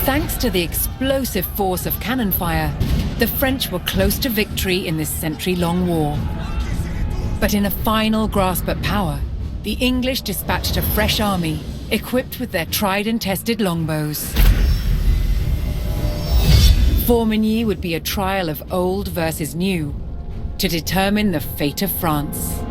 Thanks to the explosive force of cannon fire, the French were close to victory in this century-long war. But in a final grasp at power, the English dispatched a fresh army, equipped with their tried and tested longbows. Formigny would be a trial of old versus new, to determine the fate of France.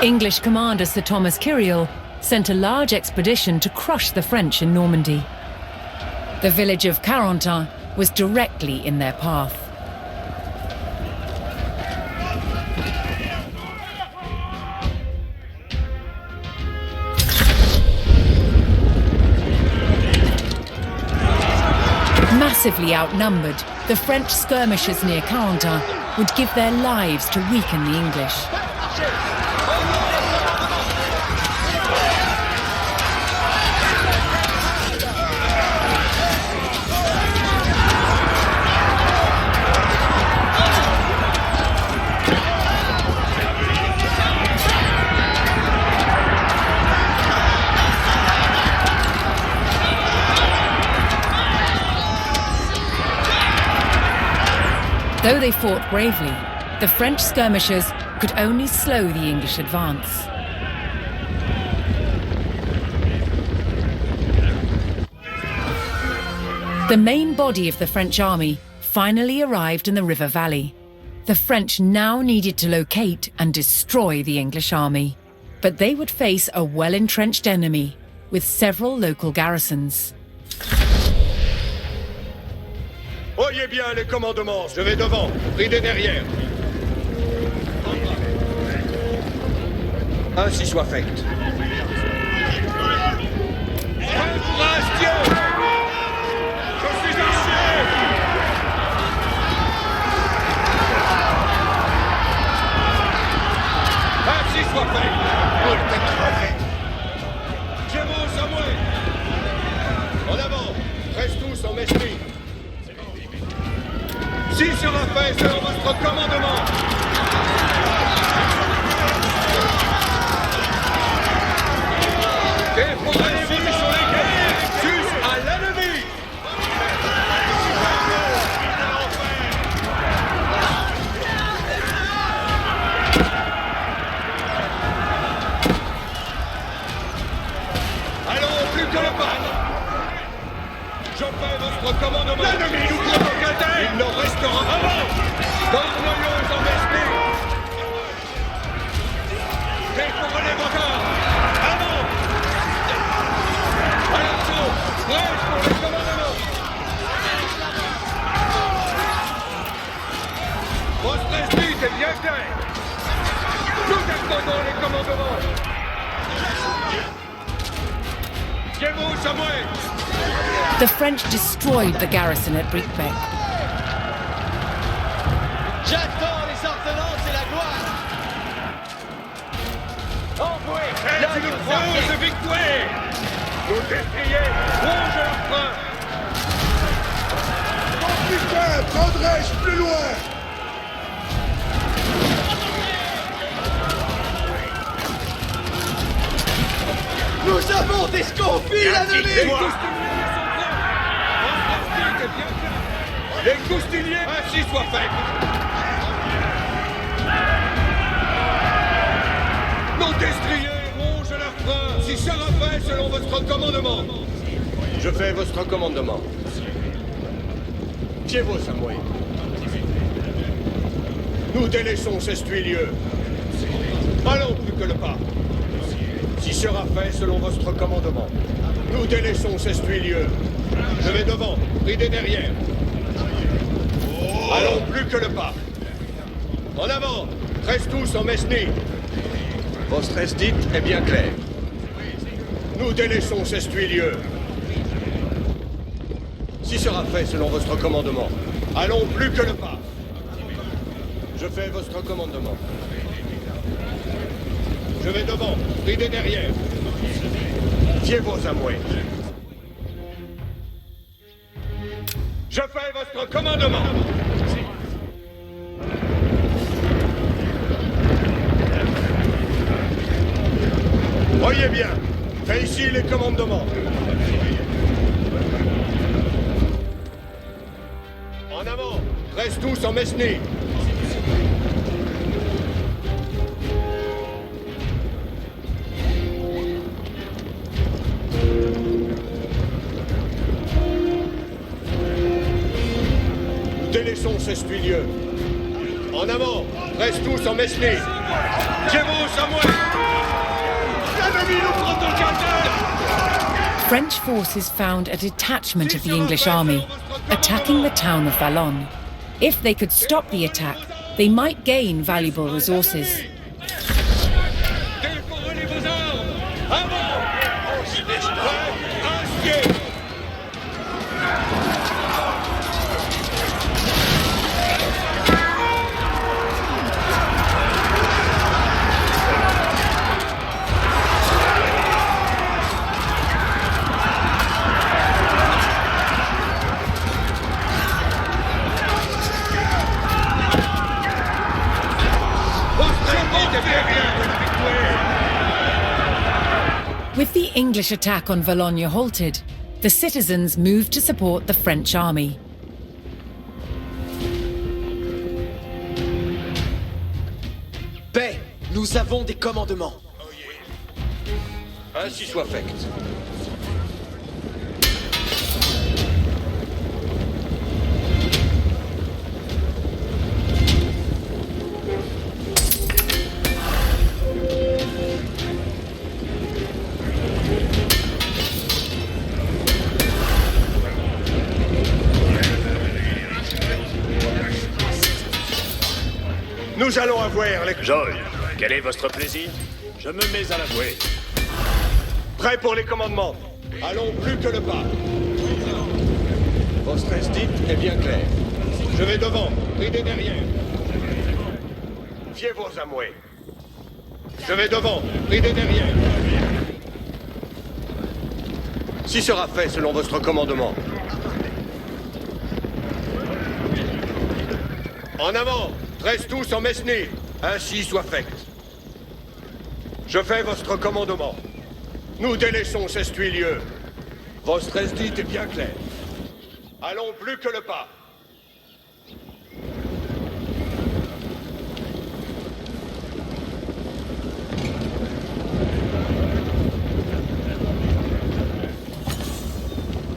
English commander Sir Thomas Kyriel sent a large expedition to crush the French in Normandy. The village of Carentan was directly in their path. Massively outnumbered, the French skirmishers near Carentan would give their lives to weaken the English. Though they fought bravely, the French skirmishers could only slow the English advance. The main body of the French army finally arrived in the river valley. The French now needed to locate and destroy the English army. But they would face a well-entrenched enemy with several local garrisons. Oyez bien les commandements, je vais devant, ridez derrière. Ainsi soit fait. Grâce Dieu! Je suis archer! Ainsi soit fait! Gémeaux, Samuel! En avant, reste tous en esprit. Si sera fait selon votre commandement. Défendez-vous sur les guerres, sus à l'ennemi. Allons plus que le pas. Je fais votre commandement. L'ennemi nous provoque un terre. Il n'en restera avant. Corneilleuse en esprit. Défendez vos corps. Avant. Attention. Prêt pour les commandements. Votre esprit est bien clair. Nous attendons les commandements. Gémeaux, Samuel. The French destroyed the garrison at Briquebec. J'attends les ordonnances et la gloire. Envoyez C'est une grosse victoire. Nos destriers rongent leur frein. Oh putain, prendrai-je plus loin? Nous avons disconfit l'ennemi. Les coustiniers, ainsi soit fait. Nos destriers rongent leur frein. Si sera fait selon votre commandement. Je fais votre commandement. Fiez-vous, Signore. Nous délaissons ces lieux. Allons plus que le pas. Si sera fait selon votre commandement. Nous délaissons ces lieux. Je vais devant, ridez derrière. Allons plus que le pas. En avant, reste tous en Mesnie. Votre esdite est bien claire. Nous délaissons ces lieux. Si sera fait selon votre commandement. Allons plus que le pas. Je fais votre commandement. Je vais devant, ridez derrière. Fiez-vous à moi. Je fais votre commandement. Voyez bien, faites ici les commandements. En avant, reste tous en Mesnie. Délaissons ces lieux. En avant, reste tous en Mesnie. Fiez-vous, Samuel. L'ennemi nous prend au cartel. French forces found a detachment of the English army attacking the town of Vallon. If they could stop the attack, they might gain valuable resources. Déformez vos armes. Avant. Acier. With the English attack on Valogne halted, the citizens moved to support the French army. Paix, nous avons des commandements. Ainsi soit fait. Nous allons avoir les... Joy, quel est votre plaisir? Je me mets à l'avouer. Prêt pour les commandements. Allons plus que le pas. Votre esdite est bien claire. Je vais devant, ridez derrière. Fiez-vous à moi. Je vais devant, ridez derrière. Si sera fait selon votre commandement. En avant, reste tous en Mesnie. Ainsi soit fait. Je fais votre commandement. Nous délaissons ces lieux. Votre esdite est bien claire. Allons plus que le pas.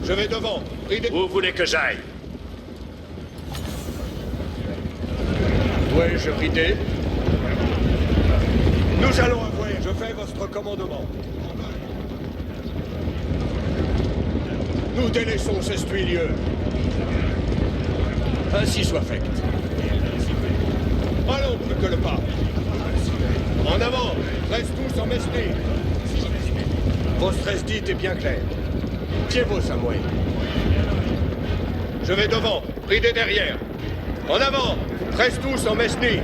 Je vais devant. Où voulez que j'aille? Dois-je rider? Nous allons avoir. Je fais votre commandement. Nous délaissons ces lieux. Ainsi soit fait. Allons plus que le pas. En avant, reste tous en Mesnie. Votre esdite est bien claire. Fiez-vous, Samuel. Je vais devant, ridez derrière. En avant, reste tous en Mesnie.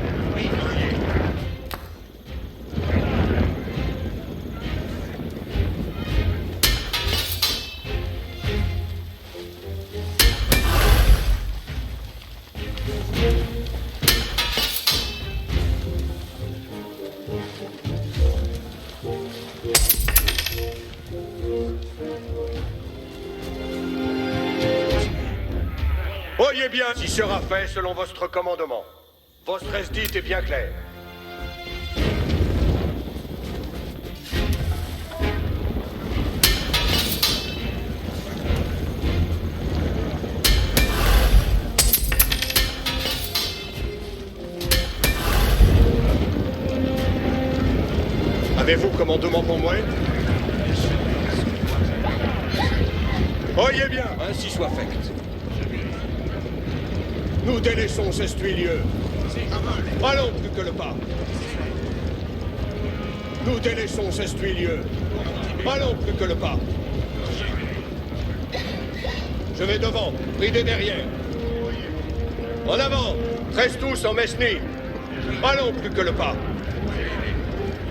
Voyez bien si sera fait selon votre commandement. Votre esdite est bien claire. Avez-vous commandement pour moi? Oyez bien, ainsi soit fait. Nous délaissons ce lieu. Allons plus que le pas. Nous délaissons ce lieu. Allons plus que le pas. Je vais devant, pridez derrière. En avant, reste tous en Mesnie. Allons plus que le pas.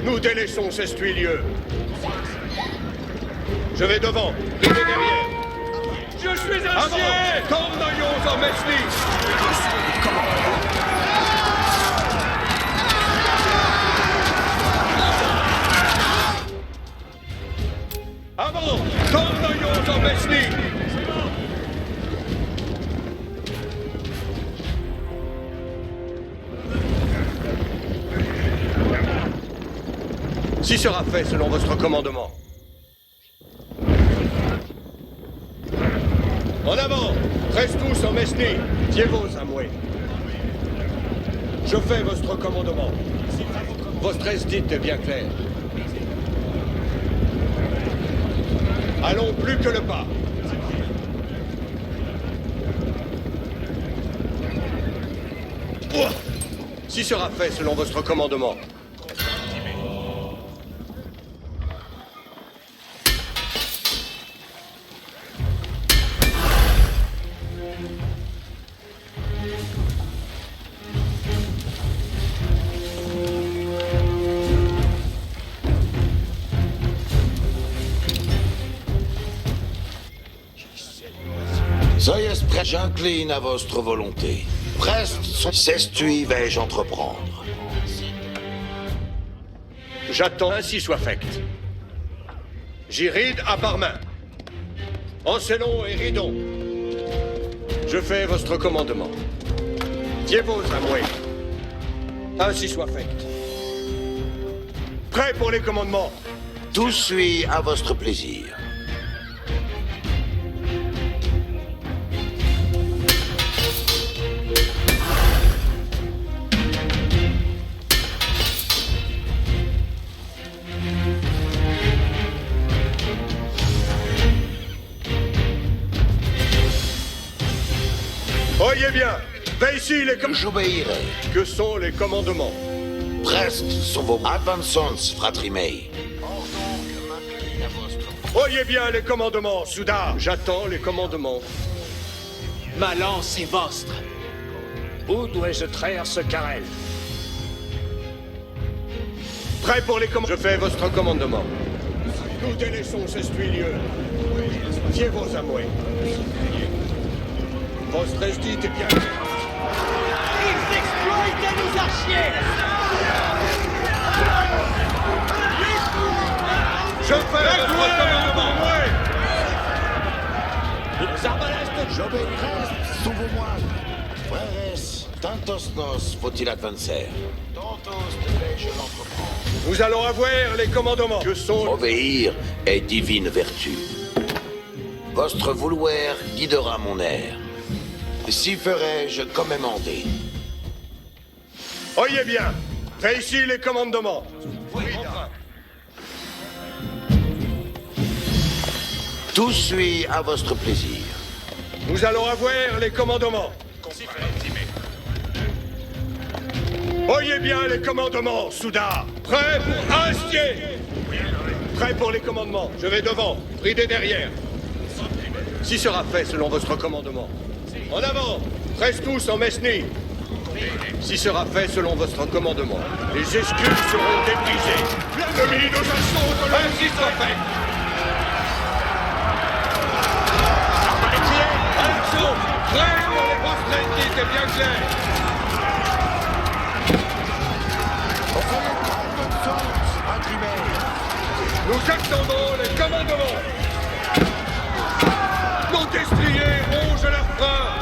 Nous délaissons ce lieu. Je vais devant, pridez derrière. Je suis un chien! Tornoyons en Mesnie. Avant, tornoyons en Mesnie. Si sera fait selon votre commandement. En avant, reste tous en Mesnie. Dievos à moi. Je fais votre commandement. Votre esdite est bien clair. Allons plus que le pas. Ouah. Si sera fait selon votre commandement. Soyez prêts, j'incline à votre volonté. Preste son cestui vais-je entreprendre. J'attends ainsi soit fait. J'irride à part main. Encellons et ridons. Je fais votre commandement. Dievos à moi. Ainsi soit fait. Prêt pour les commandements. Tout suit à votre plaisir. Oyez bien, veille ici les commandements. J'obéirai. Que sont les commandements? Preste sont vos advancens, fratri mei. Ordons que m'incline à votre... Oyez bien les commandements, Souda. J'attends les commandements. Ma lance est vostre. Où dois-je traire ce carrel? Prêt pour les commandements. Je fais votre commandement. Nous délaissons ce lieu. Dievos à moi. Votre esdite est bien. Ils exploitent nos archers! Je fais votre commandement. Nos arbalètes! J'obéirai sous vos moines. Frères, tantos nos faut-il advancer. Tantos devais-je l'entreprendre. Nous allons avoir les commandements. Que sont... Obéir est divine vertu. Votre vouloir guidera mon air. Si ferai-je comme mandé. Oyez bien. Fais ici les commandements. Enfin. Tout suit à votre plaisir. Nous allons avoir les commandements. Oyez bien les commandements, Souda. Prêt pour Astier. Prêt pour les commandements. Je vais devant, pridez derrière. Si sera fait selon votre commandement. En avant, reste tous en Mesnie. Si sera fait selon votre commandement. Les excuses seront débrisées. L'ennemi nous assaut, ainsi soit fait. Action, prêt pour les grosses c'est bien clair. Nous attendons les commandements. Nos destriers rongent leurs freins.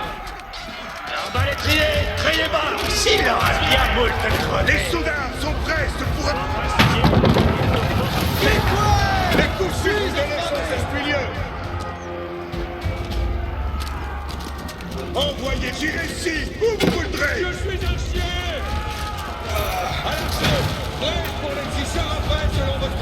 Arbalétriers, criez bas! S'il leur a bien moult crevé! Les soudats sont prêts pour... Les coups sûrs de l'essence espuilieux. Envoyez, j'irai ici, où vous voudrez. Je suis un chien! À l'action, prêt pour les 6 heures après, selon votre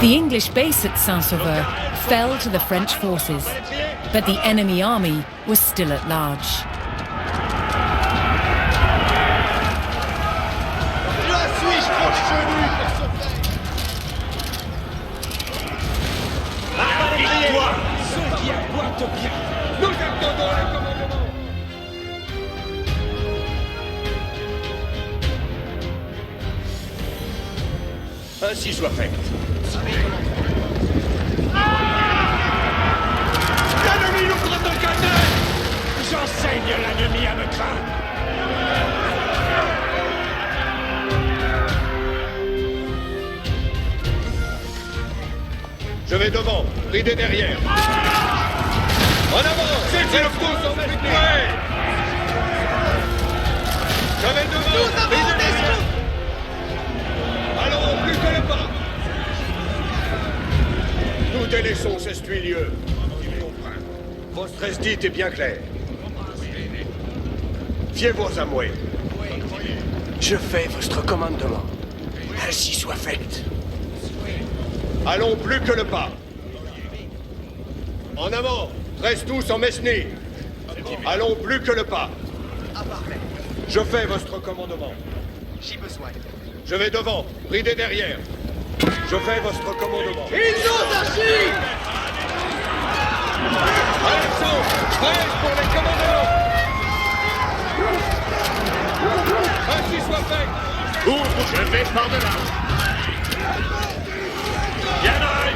The English base at Saint-Sauveur fell to the French forces, but the enemy army was still at large. Je suis trop chenu pour ce faire. Victoire! Ceux qui aboient bien! Nous attendons le commandement. Ainsi soit fait. L'ennemi nous prend dans le J'enseigne l'ennemi à me craindre! Je vais devant, ridez derrière. En avant, c'est le coup sur ma ligne. Je vais devant, ridez derrière. Allons, plus que le pas. Nous délaissons ces stuilieux. Votre esdite est bien claire. Fiez-vous à moi. Je fais votre commandement. Ainsi soit fait. Allons plus que le pas. En avant, reste tous en Mesnie. Allons plus que le pas. Je fais votre commandement. Je vais devant, ridez derrière. Je fais votre commandement. Ils nous archis! Action, prêt pour les commandements. Ainsi soit fait. Je vais par-delà. Bien oeil.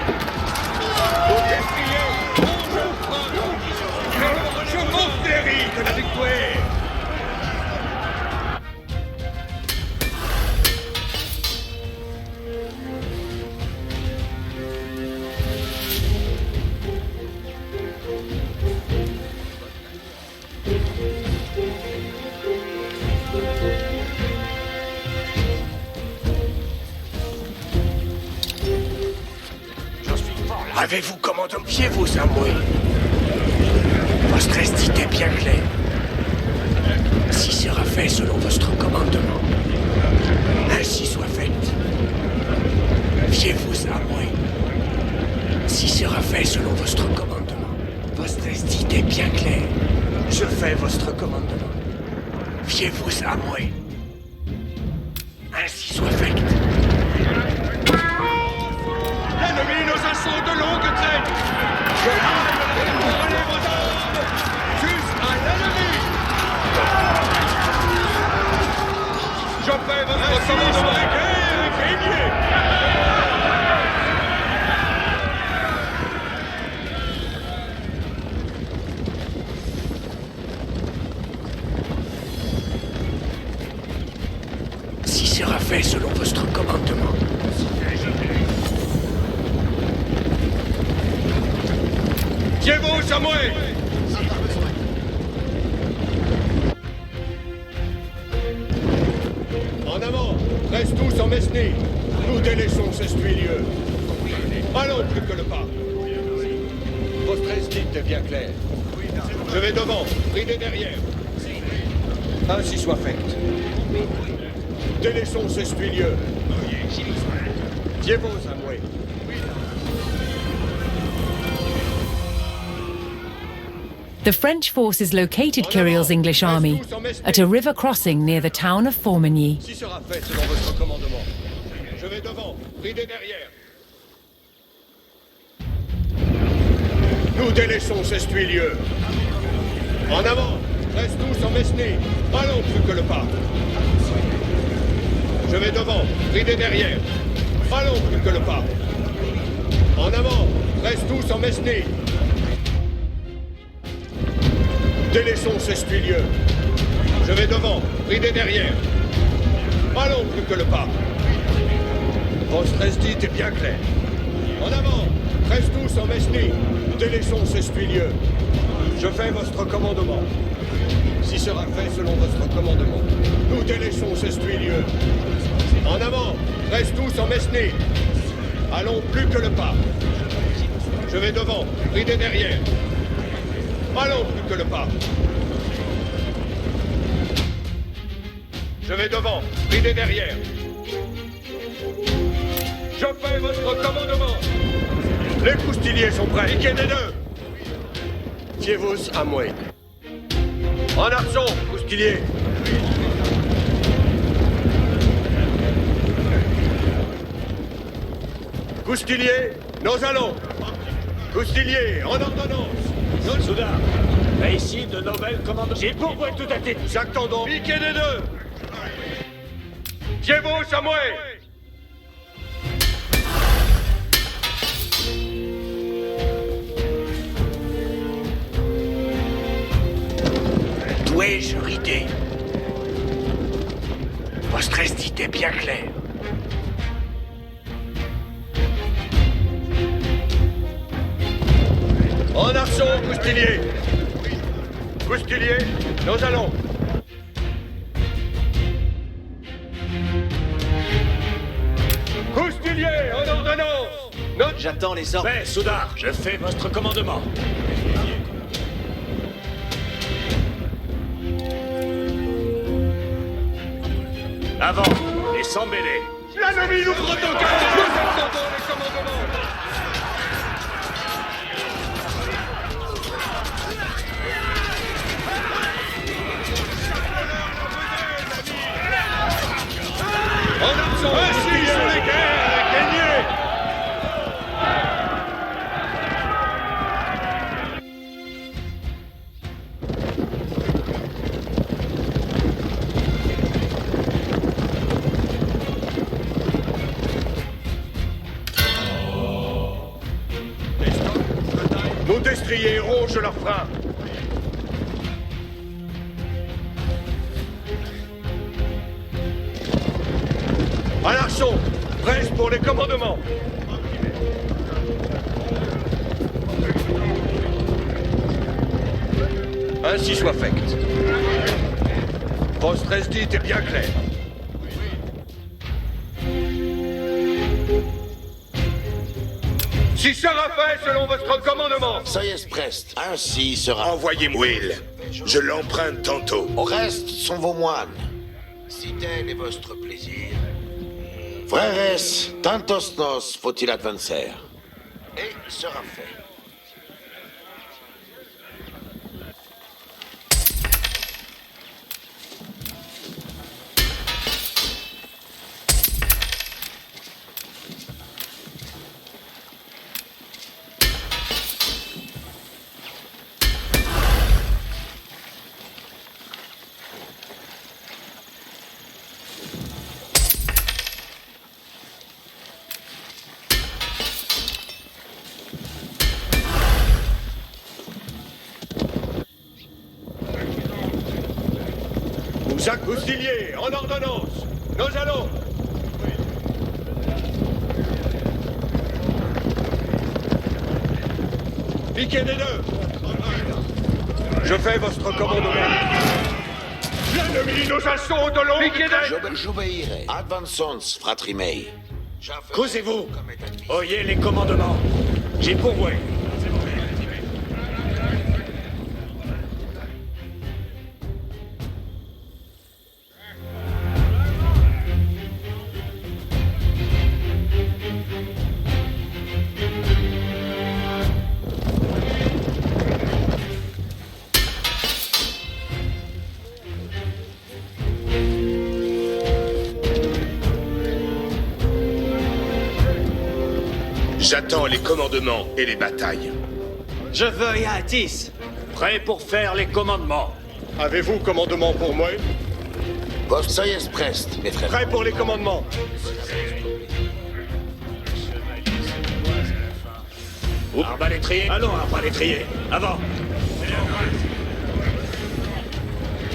Au destrier, je monte l'hérite de la victoire. Avez-vous commandement? Fiez-vous à moi. Votre esdite est bien claire. Ainsi sera fait selon votre commandement. Ainsi soit fait. Fiez-vous à moi. Ainsi sera fait selon votre commandement. Votre esdite est bien claire. Je fais votre commandement. Fiez-vous à moi. Ainsi soit fait. L'ennemi nous assaut de longue traîne. Prenez vos armes jusqu'à l'ennemi. Je fais votre commandement. Ainsi sera fait selon votre commandement. Fiez-vous à moi. En avant, reste tous en Mesnie. Nous délaissons ces stuilieux. Allons plus que le pas. Votre esdite est bien claire. Je vais devant, ridez derrière. Ainsi soit fait. Délaissons ces stuilieux. Fiez-vous à moi. The French forces located Kyril's English army at a river crossing near the town of Formigny. Si sera fait selon votre commandement. Je vais devant, ridez derrière. Nous délaissons ces stuilieux. En avant, reste tous en Mesnie. Allons plus que le pas. Je vais devant, ridez derrière. Allons plus que le pas. En avant, reste tous en Mesnie. Délaissons ces stuilieux. Je vais devant, ridez derrière. Allons plus que le pas. Votre esdite est bien claire. En avant, reste tous en Mesnie. Délaissons ces stuilieux. Je fais votre commandement. Si sera fait selon votre commandement. Nous délaissons ces stuilieux. En avant, reste tous en Mesnie. Allons plus que le pas. Je vais devant, ridez derrière. Allons plus que le pas. Je vais devant, ridez derrière. Je fais votre commandement. Les coustiliers sont prêts. Piquez des deux. Fiez-vous à moi. En arçon, coustilier. Coustilier, nous allons. Coustilier, en ordonnance. Soudain, mais ici de nouvelles commandes. J'ai pour vous tout à tête. Chaque tendon. Piquez des deux. Fiez-vous à moi. Dois-je rider? Votre idée est bien claire. En arçon, coustilier. Coustilier, nous allons. Coustilier, en ordonnance. J'attends les ordres. Mais, Soudard, je fais votre commandement. Avant, et sans mêler. L'ennemi nous prend en garde. Nous attendons les commandements. En arçon, ainsi sur les guerres, gagnez. Nos destriers rongent leurs freins. À l'archon, presse pour les commandements. Ainsi soit fait. Votre esdite est bien claire. Si sera fait selon votre commandement. Soyez preste, ainsi sera. Envoyez-moi Will. Je l'emprunte tantôt. Au reste sont vos moines. Si tel est votre plaisir. Frères, tantos nos faut-il advancer. Et sera fait. Jacques Coustilier, en ordonnance. Nous allons. Piquez des deux. Je fais votre commandement. L'ennemi nous assaut de longue traite. J'obéirai. Advansons, fratri mei. Causez-vous. Oyez les commandements. J'ai pourvoué. J'attends les commandements et les batailles. Je veuille à Atis. Prêt pour faire les commandements. Avez-vous commandement pour moi? Vos soyez preste, mes frères. Prêt pour les commandements. Arbalétrier. Allons, arbalétrier. Avant.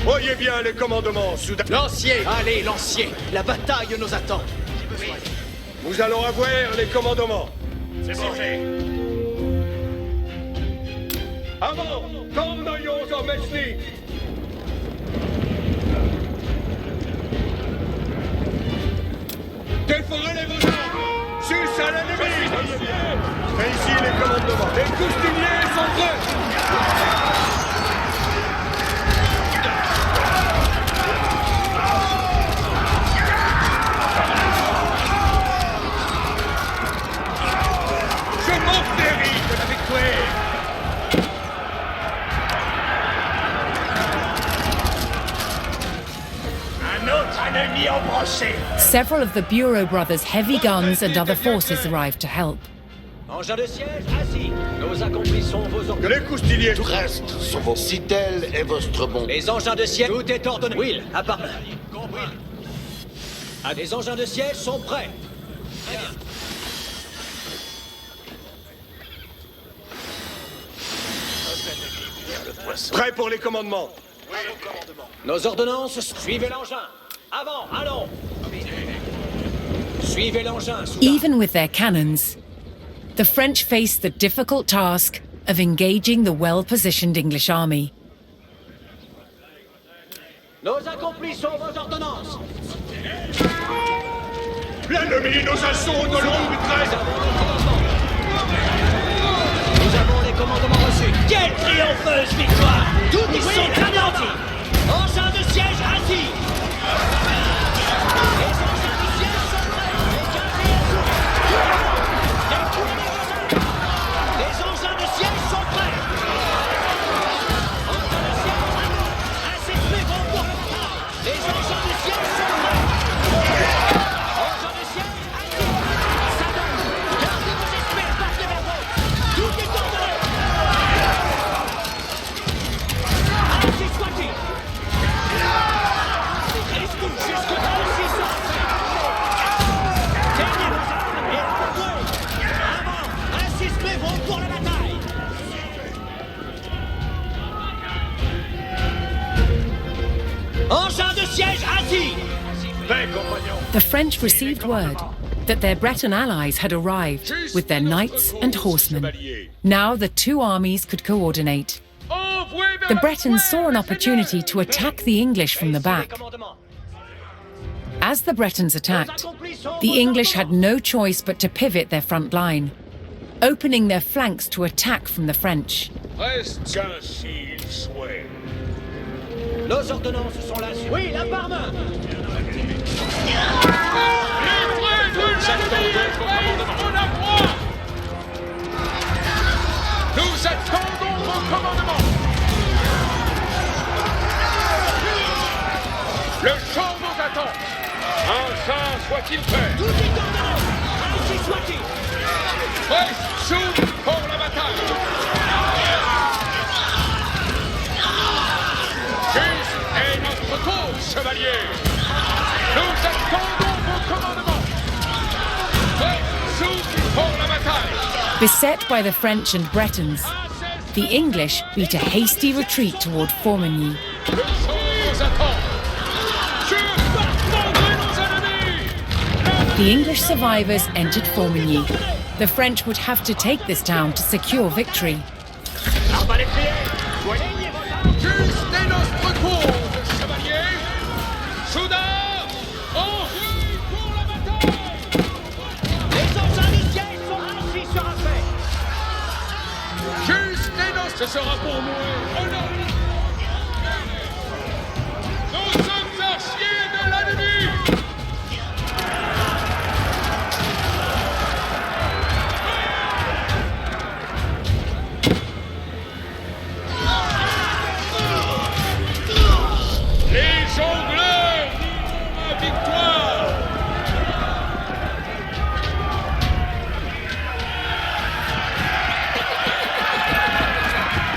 Voyez bien les commandements, soudain. Lancier. Allez, lancier. La bataille nous attend. Nous allons avoir les commandements. C'est fait. Avant, tornoyons en Mesny. Déforez les vos armes. Sus à l'ennemi. Faites ici les commandements. Les coustiniers sont prêts. mis en brochée. Several of the Bureau brothers' heavy guns and other forces arrived to help. Engins de siège, assis. Nos accomplissons vos Que ordres. les coustiliers... Tout reste sont vos... Si tel est votre bon... Les engins de siège, tout est ordonné. Will, à part... Les engins de siège sont prêts. Très bien. Prêt pour les commandements. Nos ordonnances, suivez l'engin. Avant, allons. Suivez l'engin, soudain. Even with their cannons, the French faced the difficult task of engaging the well-positioned English army. Nos accomplissons vos ordonnances. L'ennemi nous assaut de longue traite. Nous avons les commandements reçus. Quelle triompheuse victoire! Ils sont anéantis. Engins de siège assis. Les engins de siège sont prêts. Les engins de siège sont prêts. Engins de siège, assistez vos porte-parole. Les engins de siège sont prêts. Engins de siège assis. Ça donne. Gardez vos esprits, portez vers vous. Tout est ordonné. Ainsi soit-il. Jusque là, ainsi soit fait. Dernier vos armes et pourquoi. Avant, insistez-vous pour la bataille. Engins de siège assis. Paix, compagnons. The French received word that their Breton allies had arrived with their knights and horsemen. Now the two armies could coordinate. The Bretons saw an opportunity to attack the English from the back. Commandement. As the Bretons attacked, the English had no choice but to pivot their front line, opening their flanks to attack from the French. Qu'ainsi il soit. Nos ordonnances sont là. Oui, la par main. Nous attendons vos commandements. Le champ nous attend. Enfin, soit-il fait. Tout est ordonné. Ainsi soit-il. Prêt, sous pour la bataille. Juste est notre cause, chevalier. Nous attendons vos commandements. Prêt, sous pour la bataille. Beset by the French and Bretons, the English beat a hasty retreat toward Formigny. Le champ nous attend. The English survivors entered Formigny. The French would have to take this town to secure victory. Juste est notre cause, chevalier. Soudain, en route pour la bataille. Les engins de siège sont ainsi sera fait. Juste est notre... Ce sera pour nous. Honneur. Nous sommes archers de l'ennemi. Les jongleurs diront ma victoire.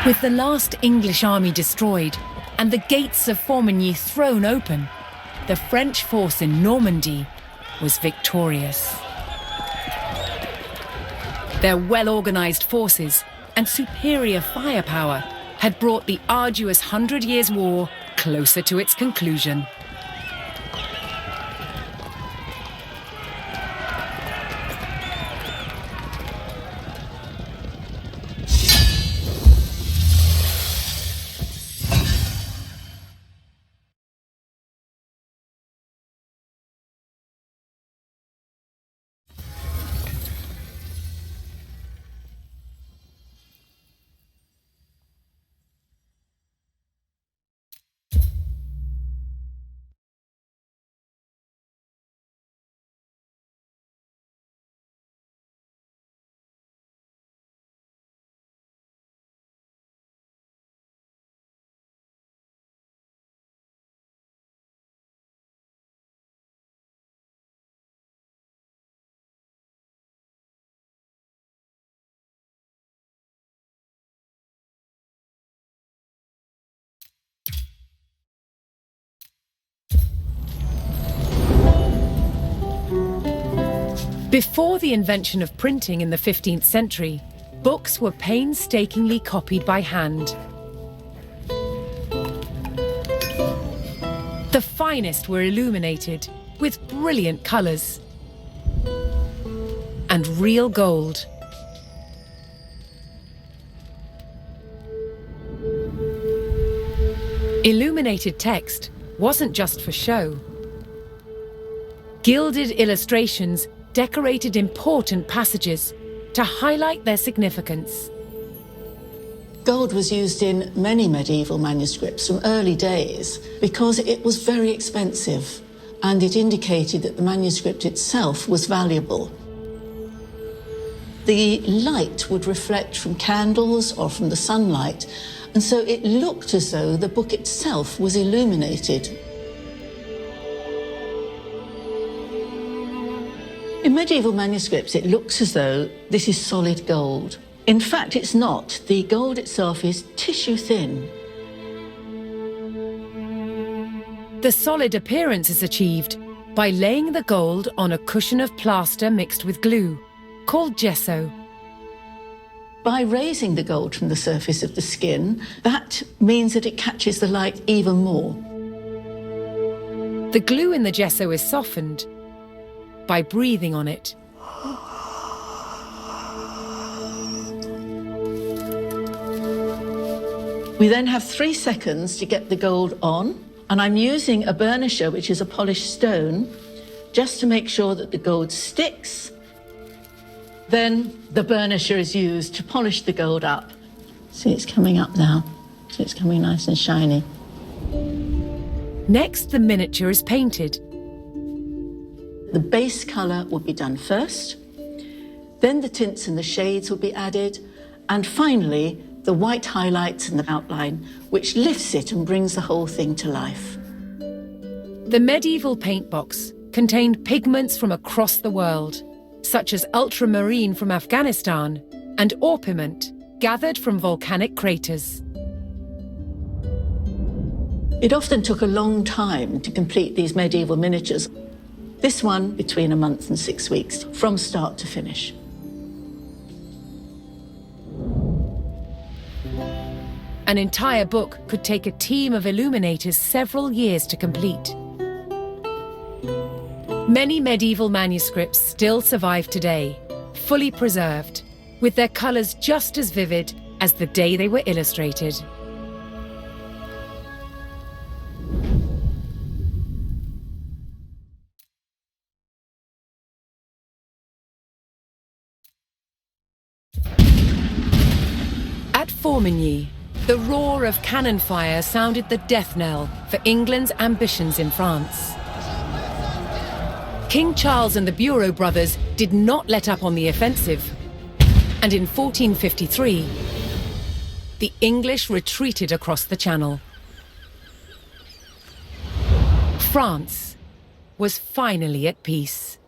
With the last English army destroyed and the gates of Formigny thrown open, the French force in Normandy was victorious. Their well-organized forces and superior firepower had brought the arduous 100 Years' War closer to its conclusion. Before the invention of printing in the 15th century, books were painstakingly copied by hand. The finest were illuminated with brilliant colours and real gold. Illuminated text wasn't just for show. Gilded illustrations decorated important passages to highlight their significance. Gold was used in many medieval manuscripts from early days because it was very expensive and it indicated that the manuscript itself was valuable. The light would reflect from candles or from the sunlight, and so it looked as though the book itself was illuminated. In medieval manuscripts, it looks as though this is solid gold. In fact, it's not. The gold itself is tissue thin. The solid appearance is achieved by laying the gold on a cushion of plaster mixed with glue, called gesso. By raising the gold from the surface of the skin, that means that it catches the light even more. The glue in the gesso is softened by breathing on it. We then have 3 seconds to get the gold on, and I'm using a burnisher, which is a polished stone, just to make sure that the gold sticks. Then the burnisher is used to polish the gold up. See, it's coming up now. So it's coming nice and shiny. Next, the miniature is painted. The base colour will be done first, then the tints and the shades will be added, and finally, the white highlights and the outline, which lifts it and brings the whole thing to life. The medieval paint box contained pigments from across the world, such as ultramarine from Afghanistan and orpiment gathered from volcanic craters. It often took a long time to complete these medieval miniatures. This one between a month and 6 weeks, from start to finish. An entire book could take a team of illuminators several years to complete. Many medieval manuscripts still survive today, fully preserved, with their colours just as vivid as the day they were illustrated. At Formigny, the roar of cannon fire sounded the death knell for England's ambitions in France. King Charles and the Bureau brothers did not let up on the offensive, and in 1453, the English retreated across the Channel. France was finally at peace.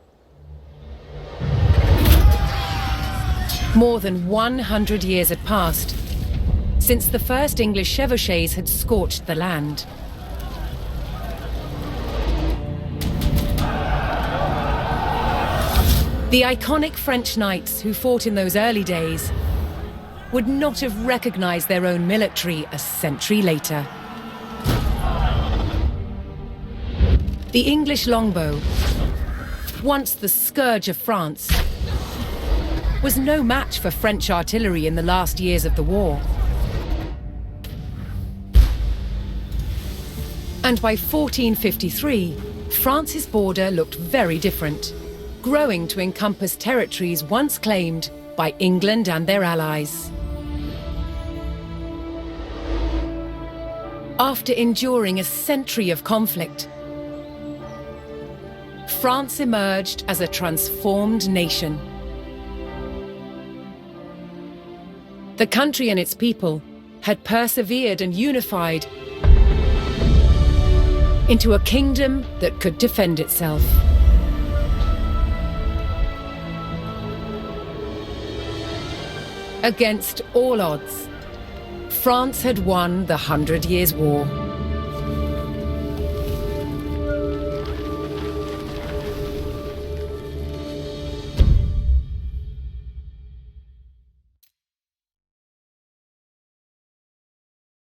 More than 100 years had passed since the first English chevauchés had scorched the land. The iconic French knights who fought in those early days would not have recognized their own military a century later. The English longbow, once the scourge of France, was no match for French artillery in the last years of the war. And by 1453, France's border looked very different, growing to encompass territories once claimed by England and their allies. After enduring a century of conflict, France emerged as a transformed nation. The country and its people had persevered and unified into a kingdom that could defend itself. Against all odds, France had won the 100 Years' War.